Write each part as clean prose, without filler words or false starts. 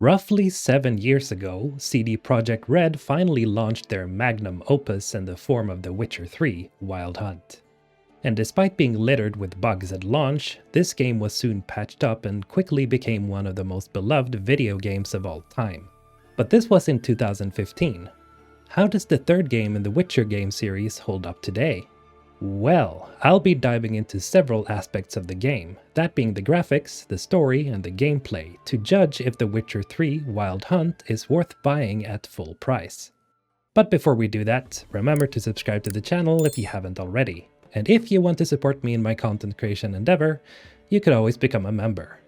Roughly 7 years ago, CD Projekt Red finally launched their magnum opus in the form of The Witcher 3: Wild Hunt. And despite being littered with bugs at launch, this game was soon patched up and quickly became one of the most beloved video games of all time. But this was in 2015. How does the third game in the Witcher game series hold up today? Well, I'll be diving into several aspects of the game, that being the graphics, the story, and the gameplay, to judge if The Witcher 3: Wild Hunt is worth buying at full price. But before we do that, remember to subscribe to the channel if you haven't already. And if you want to support me in my content creation endeavor, you could always become a member.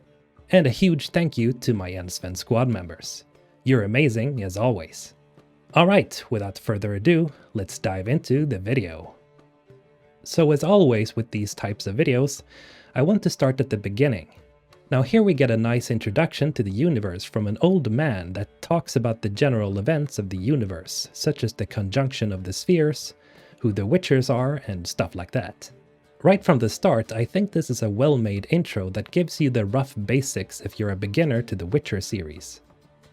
And a huge thank you to my Ensven squad members. You're amazing as always. Alright, without further ado, let's dive into the video. So as always with these types of videos, I want to start at the beginning. Now here we get a nice introduction to the universe from an old man that talks about the general events of the universe, such as the conjunction of the spheres, who the Witchers are, and stuff like that. Right from the start, I think this is a well-made intro that gives you the rough basics if you're a beginner to the Witcher series.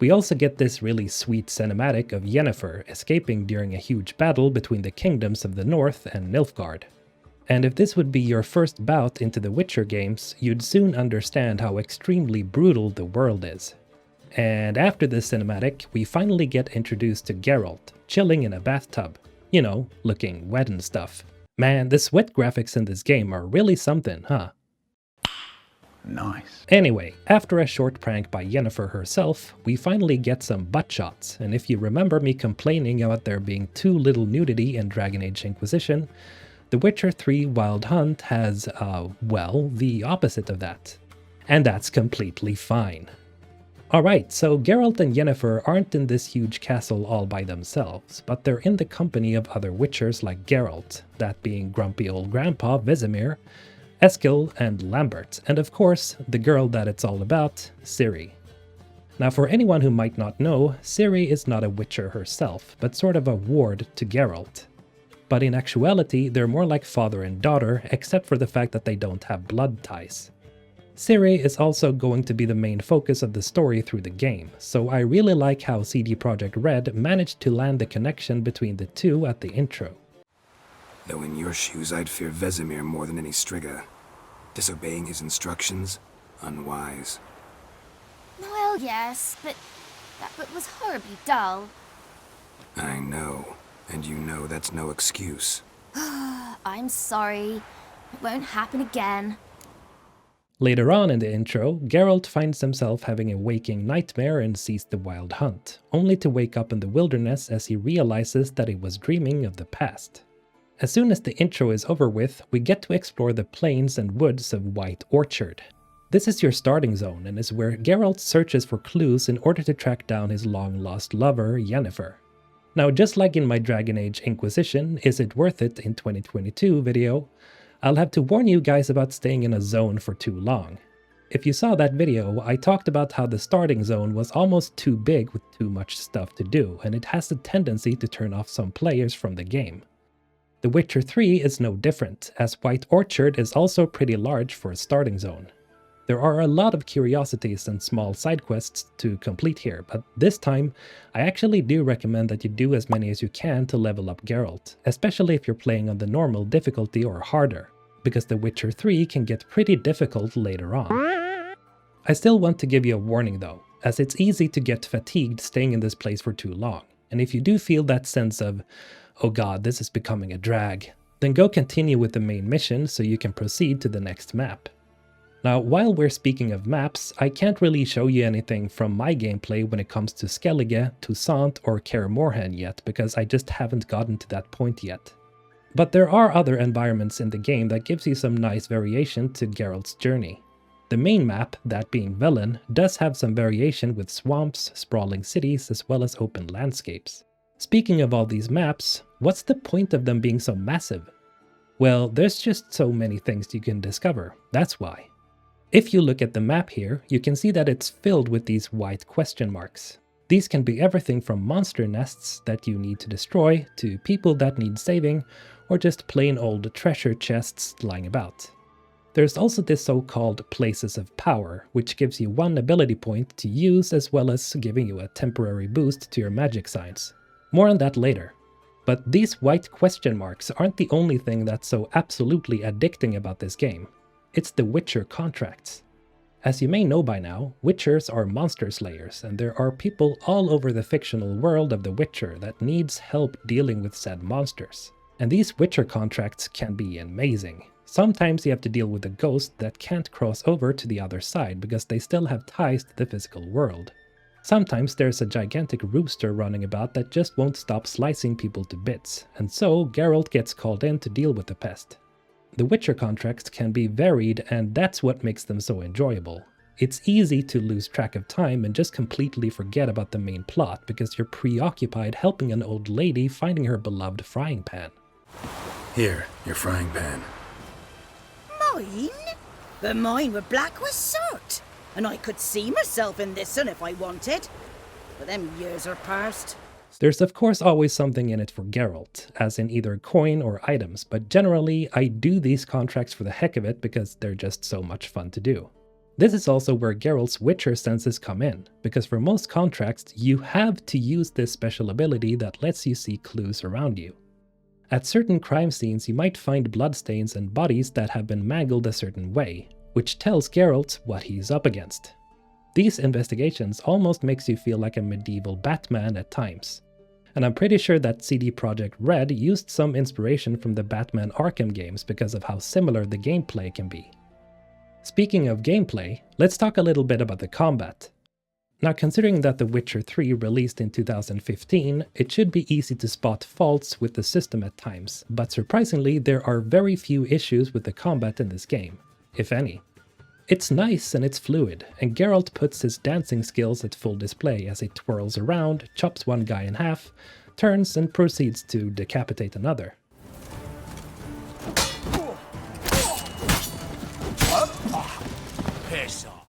We also get this really sweet cinematic of Yennefer escaping during a huge battle between the kingdoms of the north and Nilfgaard. And if this would be your first bout into the Witcher games, you'd soon understand how extremely brutal the world is. And after this cinematic, we finally get introduced to Geralt, chilling in a bathtub. You know, looking wet and stuff. Man, the sweat graphics in this game are really something, huh? Nice. Anyway, after a short prank by Yennefer herself, we finally get some butt shots, and if you remember me complaining about there being too little nudity in Dragon Age Inquisition, The Witcher 3: Wild Hunt has, well, the opposite of that. And that's completely fine. Alright, so Geralt and Yennefer aren't in this huge castle all by themselves, but they're in the company of other Witchers like Geralt, that being grumpy old grandpa Vesemir, Eskil, and Lambert, and of course, the girl that it's all about, Ciri. Now for anyone who might not know, Ciri is not a Witcher herself, but sort of a ward to Geralt. But in actuality, they're more like father and daughter, except for the fact that they don't have blood ties. Ciri is also going to be the main focus of the story through the game, so I really like how CD Projekt Red managed to land the connection between the two at the intro. Though in your shoes I'd fear Vesemir more than any Striga. Disobeying his instructions? Unwise. Well, yes, but that book was horribly dull. I know, and you know that's no excuse. I'm sorry. It won't happen again. Later on in the intro, Geralt finds himself having a waking nightmare and sees the Wild Hunt, only to wake up in the wilderness as he realizes that he was dreaming of the past. As soon as the intro is over with, we get to explore the plains and woods of White Orchard. This is your starting zone and is where Geralt searches for clues in order to track down his long-lost lover, Yennefer. Now, just like in my Dragon Age Inquisition Is It Worth It in 2022 video, I'll have to warn you guys about staying in a zone for too long. If you saw that video, I talked about how the starting zone was almost too big with too much stuff to do, and it has a tendency to turn off some players from the game. The Witcher 3 is no different, as White Orchard is also pretty large for a starting zone. There are a lot of curiosities and small side quests to complete here, but this time, I actually do recommend that you do as many as you can to level up Geralt, especially if you're playing on the normal difficulty or harder, because The Witcher 3 can get pretty difficult later on. I still want to give you a warning though, as it's easy to get fatigued staying in this place for too long, and if you do feel that sense of, oh god, this is becoming a drag, then go continue with the main mission so you can proceed to the next map. Now, while we're speaking of maps, I can't really show you anything from my gameplay when it comes to Skellige, Toussaint, or Kaer Morhen yet, because I just haven't gotten to that point yet. But there are other environments in the game that gives you some nice variation to Geralt's journey. The main map, that being Velen, does have some variation with swamps, sprawling cities, as well as open landscapes. Speaking of all these maps, what's the point of them being so massive? Well, there's just so many things you can discover, that's why. If you look at the map here, you can see that it's filled with these white question marks. These can be everything from monster nests that you need to destroy, to people that need saving, or just plain old treasure chests lying about. There's also this so-called Places of Power, which gives you one ability point to use as well as giving you a temporary boost to your magic signs. More on that later. But these white question marks aren't the only thing that's so absolutely addicting about this game. It's the Witcher contracts. As you may know by now, Witchers are monster slayers, and there are people all over the fictional world of The Witcher that needs help dealing with said monsters. And these Witcher contracts can be amazing. Sometimes you have to deal with a ghost that can't cross over to the other side because they still have ties to the physical world. Sometimes there's a gigantic rooster running about that just won't stop slicing people to bits, and so Geralt gets called in to deal with the pest. The Witcher contracts can be varied, and that's what makes them so enjoyable. It's easy to lose track of time and just completely forget about the main plot because you're preoccupied helping an old lady finding her beloved frying pan. Here, your frying pan. Mine? But mine were black with soot, and I could see myself in this one if I wanted. But them years are past. There's of course always something in it for Geralt, as in either coin or items, but generally I do these contracts for the heck of it because they're just so much fun to do. This is also where Geralt's Witcher senses come in, because for most contracts you have to use this special ability that lets you see clues around you. At certain crime scenes you might find bloodstains and bodies that have been mangled a certain way, which tells Geralt what he's up against. These investigations almost makes you feel like a medieval Batman at times. And I'm pretty sure that CD Projekt Red used some inspiration from the Batman Arkham games because of how similar the gameplay can be. Speaking of gameplay, let's talk a little bit about the combat. Now, considering that The Witcher 3 released in 2015, it should be easy to spot faults with the system at times, but surprisingly there are very few issues with the combat in this game, if any. It's nice and it's fluid, and Geralt puts his dancing skills at full display as he twirls around, chops one guy in half, turns and proceeds to decapitate another.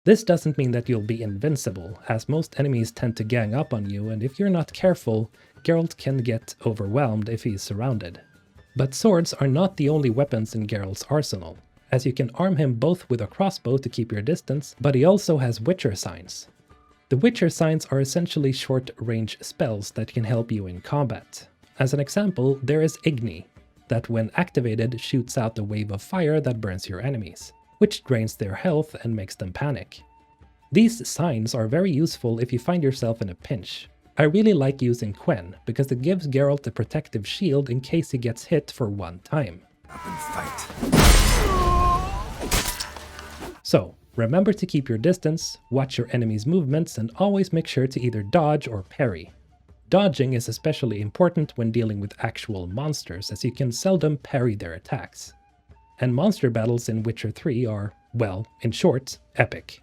This doesn't mean that you'll be invincible, as most enemies tend to gang up on you, and if you're not careful, Geralt can get overwhelmed if he's surrounded. But swords are not the only weapons in Geralt's arsenal, as you can arm him both with a crossbow to keep your distance, but he also has Witcher signs. The Witcher signs are essentially short-range spells that can help you in combat. As an example, there is Igni, that when activated shoots out a wave of fire that burns your enemies, which drains their health and makes them panic. These signs are very useful if you find yourself in a pinch. I really like using Quen, because it gives Geralt a protective shield in case he gets hit for one time. Up and fight. So, remember to keep your distance, watch your enemy's movements, and always make sure to either dodge or parry. Dodging is especially important when dealing with actual monsters, as you can seldom parry their attacks. And monster battles in Witcher 3 are, well, in short, epic.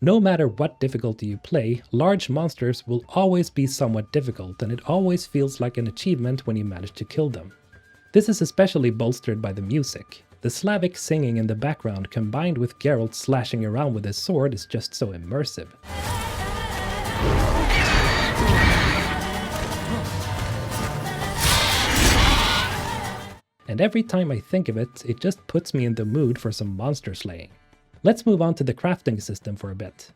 No matter what difficulty you play, large monsters will always be somewhat difficult, and it always feels like an achievement when you manage to kill them. This is especially bolstered by the music. The Slavic singing in the background combined with Geralt slashing around with his sword is just so immersive. And every time I think of it, it just puts me in the mood for some monster slaying. Let's move on to the crafting system for a bit.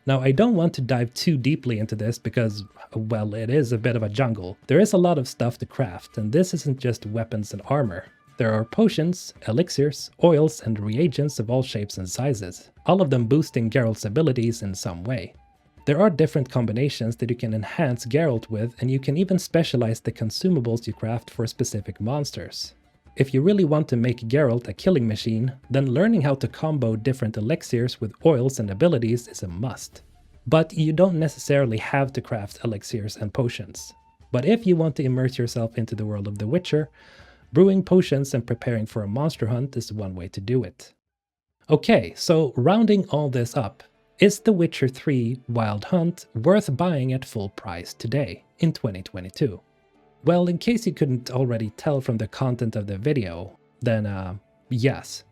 Now, I don't want to dive too deeply into this because, well, it is a bit of a jungle. There is a lot of stuff to craft, and this isn't just weapons and armor. There are potions, elixirs, oils, and reagents of all shapes and sizes, all of them boosting Geralt's abilities in some way. There are different combinations that you can enhance Geralt with, and you can even specialize the consumables you craft for specific monsters. If you really want to make Geralt a killing machine, then learning how to combo different elixirs with oils and abilities is a must. But you don't necessarily have to craft elixirs and potions. But if you want to immerse yourself into the world of The Witcher, brewing potions and preparing for a monster hunt is one way to do it. Okay, so rounding all this up, is The Witcher 3 Wild Hunt worth buying at full price today, in 2022? Well, in case you couldn't already tell from the content of the video, then yes.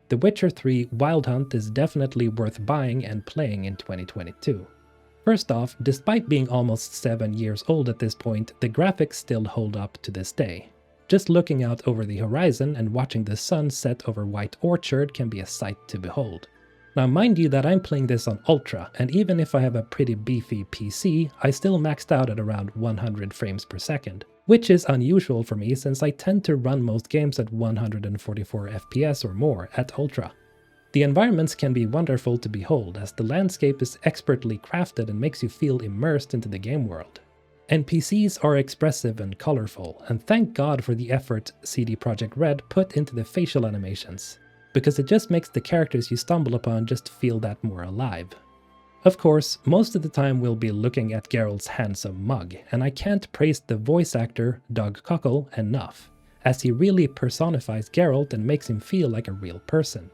The Witcher 3 Wild Hunt is definitely worth buying and playing in 2022. First off, despite being almost 7 years old at this point, the graphics still hold up to this day. Just looking out over the horizon and watching the sun set over White Orchard can be a sight to behold. Now mind you that I'm playing this on Ultra, and even if I have a pretty beefy PC, I still maxed out at around 100 frames per second, which is unusual for me since I tend to run most games at 144 FPS or more at Ultra. The environments can be wonderful to behold as the landscape is expertly crafted and makes you feel immersed into the game world. NPCs are expressive and colorful, and thank God for the effort CD Projekt Red put into the facial animations, because it just makes the characters you stumble upon just feel that more alive. Of course, most of the time we'll be looking at Geralt's handsome mug, and I can't praise the voice actor, Doug Cockle, enough, as he really personifies Geralt and makes him feel like a real person.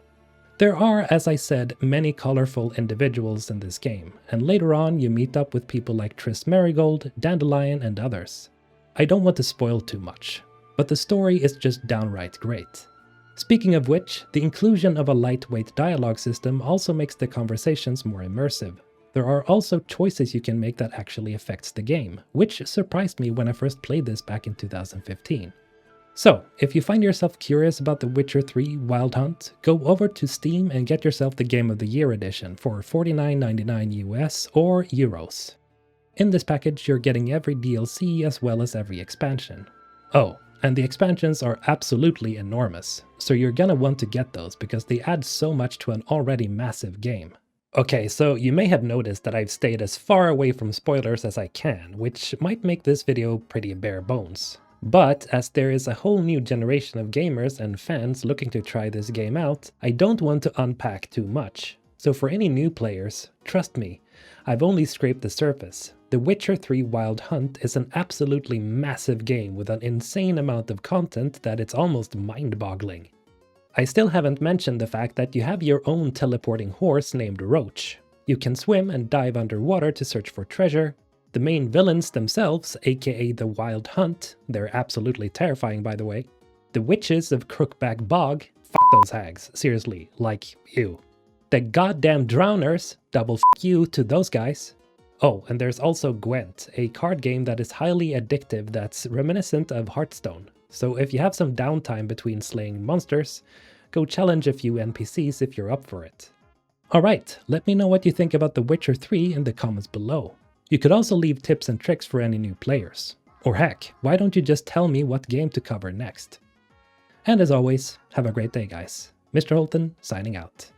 There are, as I said, many colorful individuals in this game, and later on you meet up with people like Triss Merigold, Dandelion, and others. I don't want to spoil too much, but the story is just downright great. Speaking of which, the inclusion of a lightweight dialogue system also makes the conversations more immersive. There are also choices you can make that actually affects the game, which surprised me when I first played this back in 2015. So, if you find yourself curious about The Witcher 3 Wild Hunt, go over to Steam and get yourself the Game of the Year edition for $49.99 US or Euros. In this package you're getting every DLC as well as every expansion. Oh, and the expansions are absolutely enormous, so you're gonna want to get those because they add so much to an already massive game. Okay, so you may have noticed that I've stayed as far away from spoilers as I can, which might make this video pretty bare bones. But as there is a whole new generation of gamers and fans looking to try this game out, I don't want to unpack too much. So for any new players, trust me, I've only scraped the surface. The Witcher 3 Wild Hunt is an absolutely massive game with an insane amount of content that it's almost mind-boggling. I still haven't mentioned the fact that you have your own teleporting horse named Roach. You can swim and dive underwater to search for treasure. The main villains themselves, aka the Wild Hunt, they're absolutely terrifying by the way. The witches of Crookback Bog, fuck those hags, seriously, like, ew. The goddamn drowners, double fuck you to those guys. Oh, and there's also Gwent, a card game that is highly addictive that's reminiscent of Hearthstone. So if you have some downtime between slaying monsters, go challenge a few NPCs if you're up for it. Alright, let me know what you think about The Witcher 3 in the comments below. You could also leave tips and tricks for any new players. Or heck, why don't you just tell me what game to cover next? And as always, have a great day guys. MrHulthen signing out.